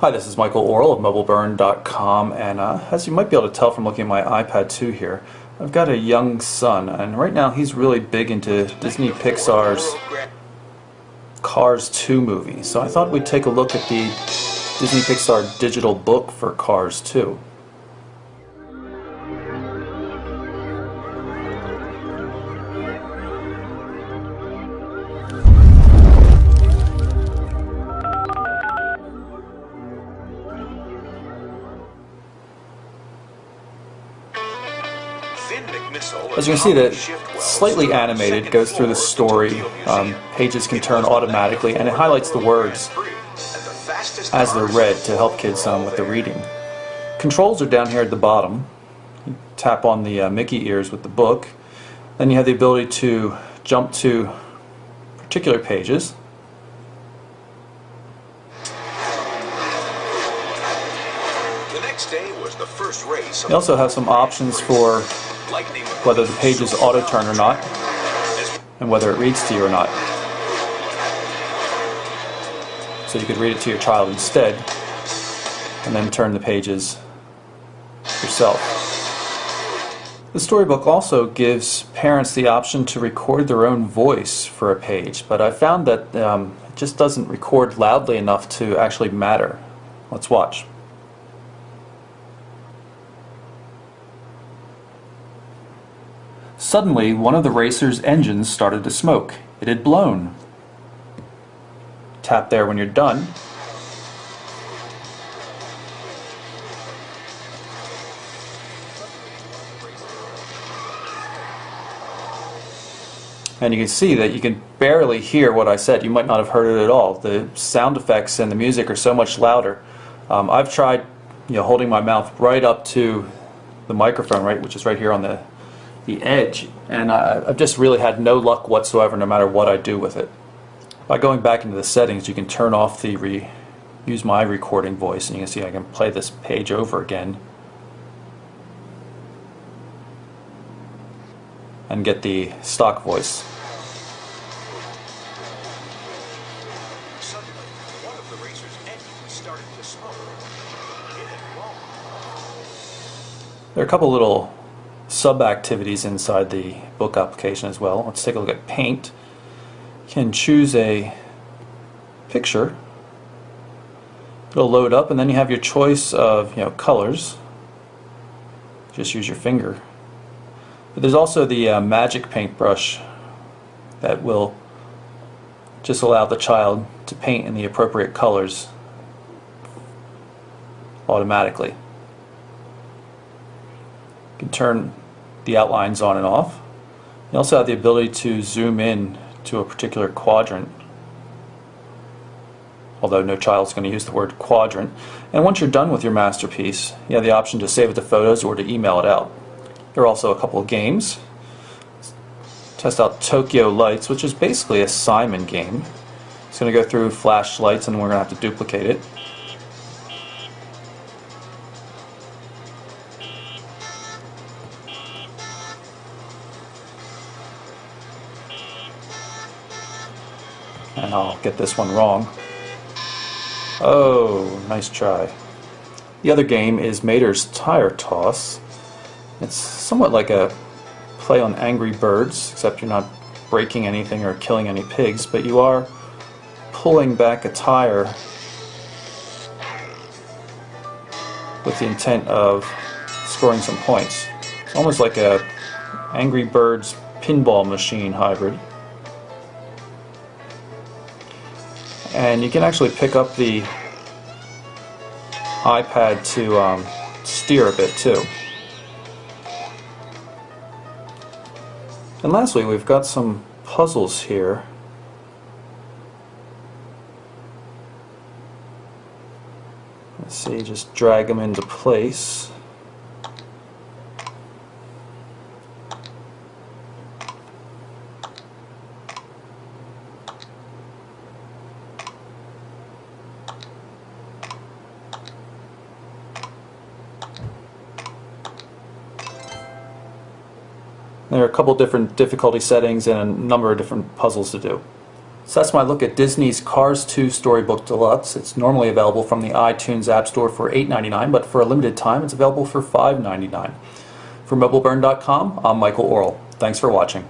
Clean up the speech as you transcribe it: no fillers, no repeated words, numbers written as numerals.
Hi, this is Michael Orrell of MobileBurn.com, and as you might be able to tell from looking at my iPad 2 here, I've got a young son, and right now he's really big into Disney Pixar's Cars 2 movie. So I thought we'd take a look at the Disney Pixar digital book for Cars 2. As you can see, that slightly animated, goes through the story, pages can turn automatically, and it highlights the words as they're read to help kids with the reading. Controls are down here at the bottom. You tap on the Mickey ears with the book. Then you have the ability to jump to particular pages. You also have some options for whether the pages auto-turn or not, and whether it reads to you or not. So you could read it to your child instead, and then turn the pages yourself. The storybook also gives parents the option to record their own voice for a page, but I found that it just doesn't record loudly enough to actually matter. Let's watch. Suddenly, one of the racer's engines started to smoke. It had blown. Tap there when you're done. And you can see that you can barely hear what I said. You might not have heard it at all. The sound effects and the music are so much louder. I've tried, holding my mouth right up to the microphone, which is right here on the edge, and I've just really had no luck whatsoever no matter what I do with it. By going back into the settings, you can turn off the use my recording voice, and you can see I can play this page over again and get the stock voice. There are a couple little sub-activities inside the book application as well. Let's take a look at Paint. You can choose a picture. It'll load up, and then you have your choice of colors. Just use your finger. But there's also the magic paintbrush that will just allow the child to paint in the appropriate colors automatically. You can turn the outlines on and off. You also have the ability to zoom in to a particular quadrant, although no child's going to use the word quadrant. And once you're done with your masterpiece, you have the option to save it to photos or to email it out. There are also a couple of games. Test out Tokyo Lights, which is basically a Simon game. It's going to go through flashlights, and we're going to have to duplicate it. And I'll get this one wrong. Oh, nice try. The other game is Mater's Tire Toss. It's somewhat like a play on Angry Birds, except you're not breaking anything or killing any pigs, but you are pulling back a tire with the intent of scoring some points. It's almost like a Angry Birds pinball machine hybrid. And you can actually pick up the iPad to steer a bit too. And lastly, we've got some puzzles here. Let's see, just drag them into place. There are a couple different difficulty settings and a number of different puzzles to do. So that's my look at Disney's Cars 2 Storybook Deluxe. It's normally available from the iTunes App Store for $8.99, but for a limited time it's available for $5.99. For MobileBurn.com, I'm Michael Orrell. Thanks for watching.